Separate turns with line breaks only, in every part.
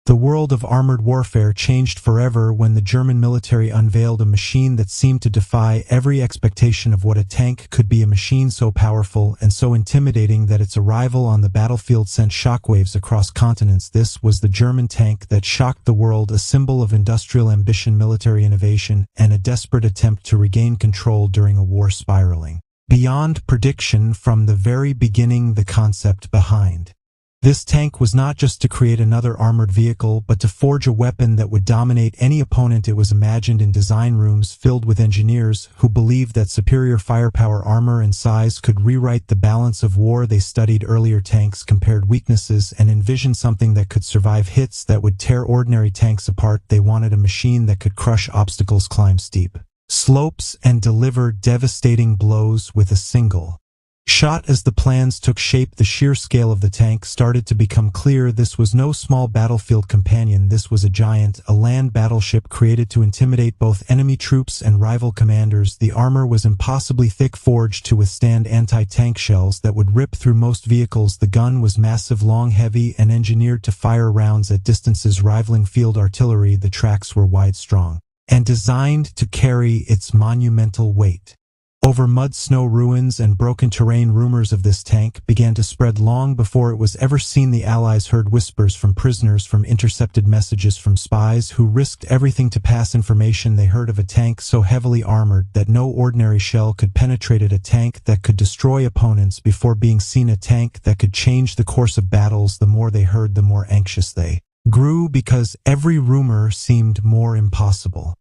The world of armored warfare changed forever when the German military unveiled a machine that seemed to defy every expectation of what a tank could be, a machine so powerful and so intimidating that its arrival on the battlefield sent shockwaves across continents. This was the German tank that shocked the world, a symbol of industrial ambition, military innovation, and a desperate attempt to regain control during a war spiraling beyond prediction. From the very beginning, the concept behind this tank was not just to create another armored vehicle, but to forge a weapon that would dominate any opponent. It was imagined in design rooms filled with engineers who believed that superior firepower, armor, and size could rewrite the balance of war. They studied earlier tanks, compared weaknesses, and envisioned something that could survive hits that would tear ordinary tanks apart. They wanted a machine that could crush obstacles, climb steep slopes, and deliver devastating blows with a single shot. As the plans took shape, the sheer scale of the tank started to become clear. This was no small battlefield companion. This was a giant, a land battleship created to intimidate both enemy troops and rival commanders. The armor was impossibly thick, forged to withstand anti-tank shells that would rip through most vehicles. The gun was massive, long, heavy, and engineered to fire rounds at distances rivaling field artillery. The tracks were wide, strong, and designed to carry its monumental weight over mud, snow, ruins, and broken terrain. Rumors of this tank began to spread long before it was ever seen. The Allies heard whispers from prisoners, from intercepted messages from spies who risked everything to pass information. They heard of a tank so heavily armored that no ordinary shell could penetrate it, a tank that could destroy opponents before being seen, a tank that could change the course of battles. The more they heard, the more anxious they grew, because every rumor seemed more impossible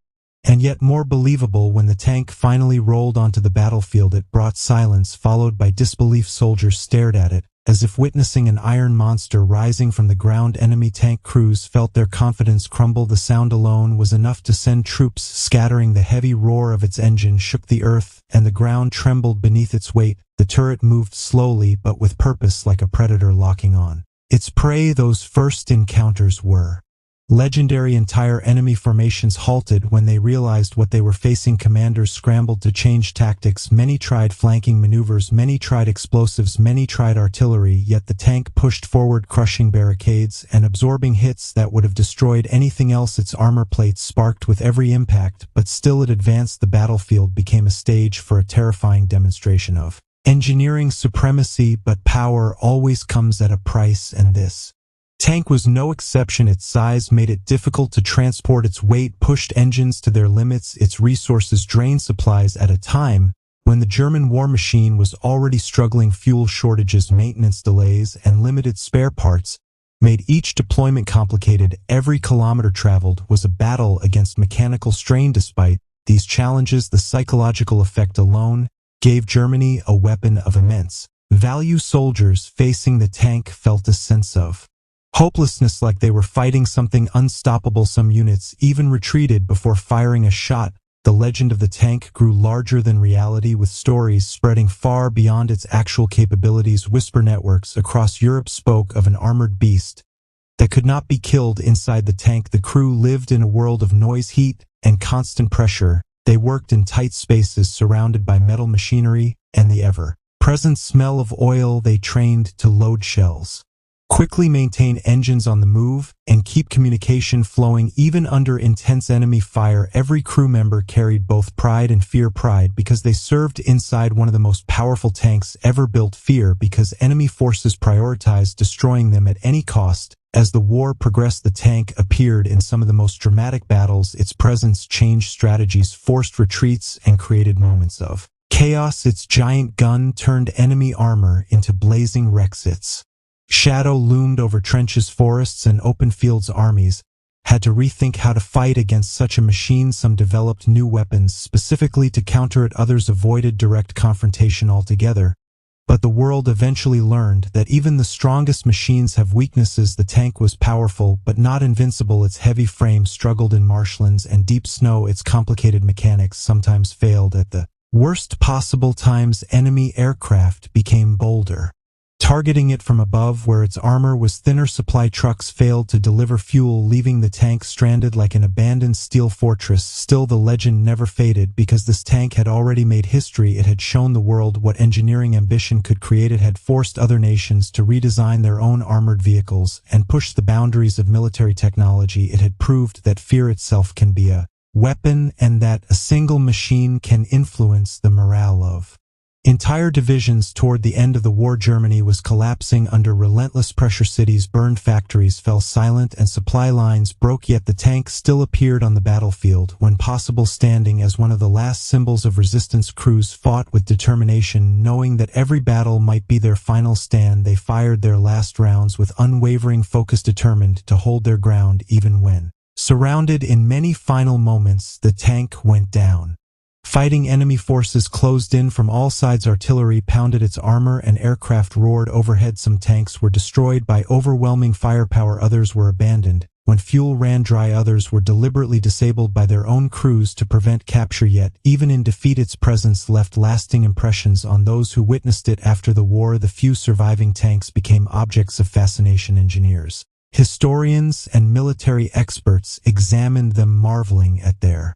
and yet more believable. When the tank finally rolled onto the battlefield, it brought silence, followed by disbelief. Soldiers stared at it, as if witnessing an iron monster rising from the ground. Enemy tank crews felt their confidence crumble. The sound alone was enough to send troops scattering. The heavy roar of its engine shook the earth, and the ground trembled beneath its weight. The turret moved slowly, but with purpose, like a predator locking on its prey. Those first encounters were legendary. Entire enemy formations halted when they realized what they were facing. Commanders scrambled to change tactics. Many tried flanking maneuvers, many tried explosives, many tried artillery, yet the tank pushed forward, crushing barricades and absorbing hits that would have destroyed anything else. Its armor plates sparked with every impact, but still it advanced. The battlefield became a stage for a terrifying demonstration of engineering supremacy, but power always comes at a price, and this tank was no exception. Its size made it difficult to transport. Its weight pushed engines to their limits. Its resources drained supplies at a time when the German war machine was already struggling. Fuel shortages, maintenance delays, and limited spare parts made each deployment complicated. Every kilometer traveled was a battle against mechanical strain. Despite these challenges, the psychological effect alone gave Germany a weapon of immense value. Soldiers facing the tank felt a sense of hopelessness, like they were fighting something unstoppable. Some units even retreated before firing a shot. The legend of the tank grew larger than reality, with stories spreading far beyond its actual capabilities. Whisper networks across Europe spoke of an armored beast that could not be killed. Inside the tank, the crew lived in a world of noise, heat, and constant pressure. They worked in tight spaces, surrounded by metal machinery and the ever-present smell of oil. They trained to load shells, quickly maintain engines on the move, and keep communication flowing even under intense enemy fire. Every crew member carried both pride and fear. Pride because they served inside one of the most powerful tanks ever built. Fear because enemy forces prioritized destroying them at any cost. As the war progressed, the tank appeared in some of the most dramatic battles. Its presence changed strategies, forced retreats, and created moments of chaos. Its giant gun turned enemy armor into blazing wrecks. Its shadow loomed over trenches, forests, and open fields. Armies had to rethink how to fight against such a machine. Some developed new weapons specifically to counter it, others avoided direct confrontation altogether. But the world eventually learned that even the strongest machines have weaknesses. The tank was powerful, but not invincible. Its heavy frame struggled in marshlands and deep snow. Its complicated mechanics sometimes failed at the worst possible times. Enemy aircraft became bolder, targeting it from above where its armor was thinner. Supply trucks failed to deliver fuel, leaving the tank stranded like an abandoned steel fortress. Still, the legend never faded because this tank had already made history. It had shown the world what engineering ambition could create. It had forced other nations to redesign their own armored vehicles and push the boundaries of military technology. It had proved that fear itself can be a weapon and that a single machine can influence the morale of entire divisions. Toward the end of the war, Germany was collapsing under relentless pressure. Cities burned, factories fell silent, and supply lines broke, yet the tank still appeared on the battlefield, when possible standing as one of the last symbols of resistance. Crews fought with determination, knowing that every battle might be their final stand. They fired their last rounds with unwavering focus, determined to hold their ground even when surrounded. In many final moments, the tank went down. Fighting enemy forces closed in from all sides. Artillery pounded its armor and aircraft roared overhead. Some tanks were destroyed by overwhelming firepower, others were abandoned. When fuel ran dry, others were deliberately disabled by their own crews to prevent capture. Yet, even in defeat, its presence left lasting impressions on those who witnessed it. After the war, the few surviving tanks became objects of fascination. Engineers, historians, and military experts examined them, marveling at their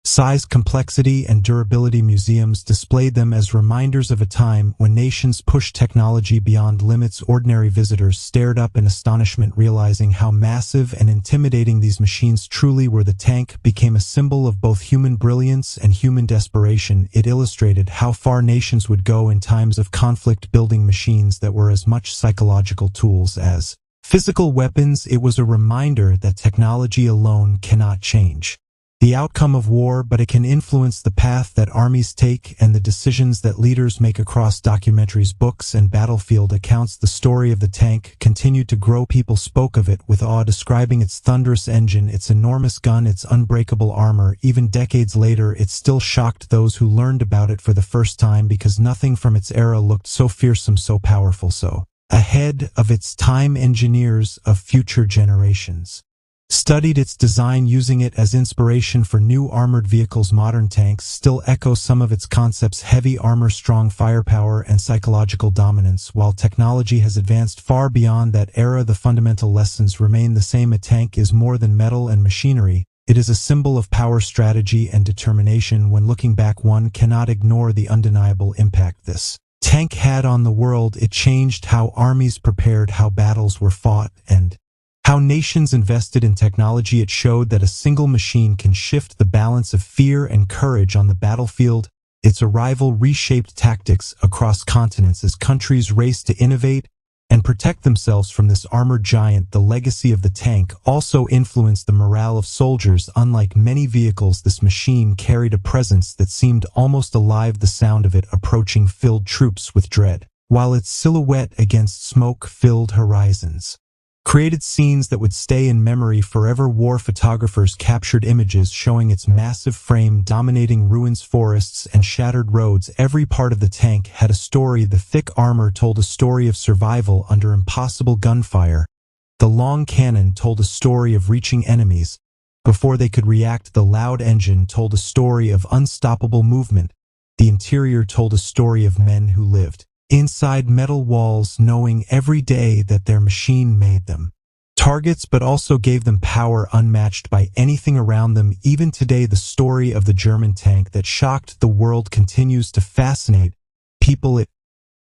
size, complexity, and durability. Museums displayed them as reminders of a time when nations pushed technology beyond limits. Ordinary visitors stared up in astonishment, realizing how massive and intimidating these machines truly were. The tank became a symbol of both human brilliance and human desperation. It illustrated how far nations would go in times of conflict, building machines that were as much psychological tools as physical weapons. It was a reminder that technology alone cannot change the outcome of war, but it can influence the path that armies take and the decisions that leaders make. Across documentaries, books, and battlefield accounts, the story of the tank continued to grow. People spoke of it with awe, describing its thunderous engine, its enormous gun, its unbreakable armor. Even decades later, it still shocked those who learned about it for the first time, because nothing from its era looked so fearsome, so powerful, so ahead of its time. Engineers of future generations studied its design, using it as inspiration for new armored vehicles. Modern tanks still echo some of its concepts: heavy armor, strong firepower, and psychological dominance. While technology has advanced far beyond that era, the fundamental lessons remain the same. A tank is more than metal and machinery. It is a symbol of power, strategy, and determination. When looking back, one cannot ignore the undeniable impact this tank had on the world. It changed how armies prepared, how battles were fought, and how nations invested in technology. It showed that a single machine can shift the balance of fear and courage on the battlefield. Its arrival reshaped tactics across continents as countries raced to innovate and protect themselves from this armored giant. The legacy of the tank also influenced the morale of soldiers. Unlike many vehicles, this machine carried a presence that seemed almost alive. The sound of it approaching filled troops with dread, while its silhouette against smoke-filled horizons created scenes that would stay in memory forever. War photographers captured images showing its massive frame dominating ruins, forests, and shattered roads. Every part of the tank had a story. The thick armor told a story of survival under impossible gunfire. The long cannon told a story of reaching enemies before they could react. The loud engine told a story of unstoppable movement. The interior told a story of men who lived inside metal walls, knowing every day that their machine made them targets, but also gave them power unmatched by anything around them. Even today, the story of the German tank that shocked the world continues to fascinate people. It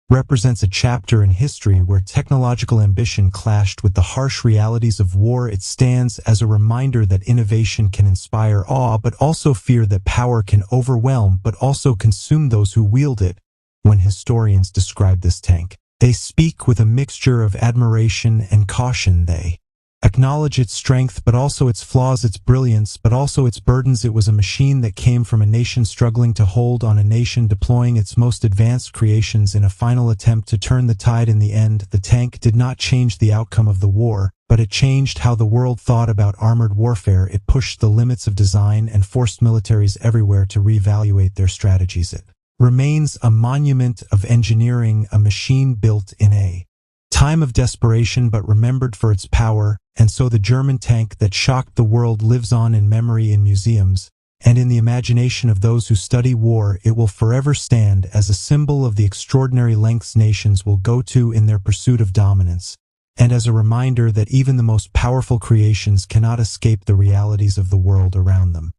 represents a chapter in history where technological ambition clashed with the harsh realities of war. It stands as a reminder that innovation can inspire awe, but also fear; that power can overwhelm, but also consume those who wield it. When historians describe this tank, they speak with a mixture of admiration and caution. They acknowledge its strength, but also its flaws, its brilliance, but also its burdens. It was a machine that came from a nation struggling to hold on, a nation deploying its most advanced creations in a final attempt to turn the tide. In the end, the tank did not change the outcome of the war, but it changed how the world thought about armored warfare. It pushed the limits of design and forced militaries everywhere to reevaluate their strategies. It remains a monument of engineering, a machine built in a time of desperation but remembered for its power. And so the German tank that shocked the world lives on in memory, in museums, And in the imagination of those who study war, it will forever stand as a symbol of the extraordinary lengths nations will go to in their pursuit of dominance, and as a reminder that even the most powerful creations cannot escape the realities of the world around them.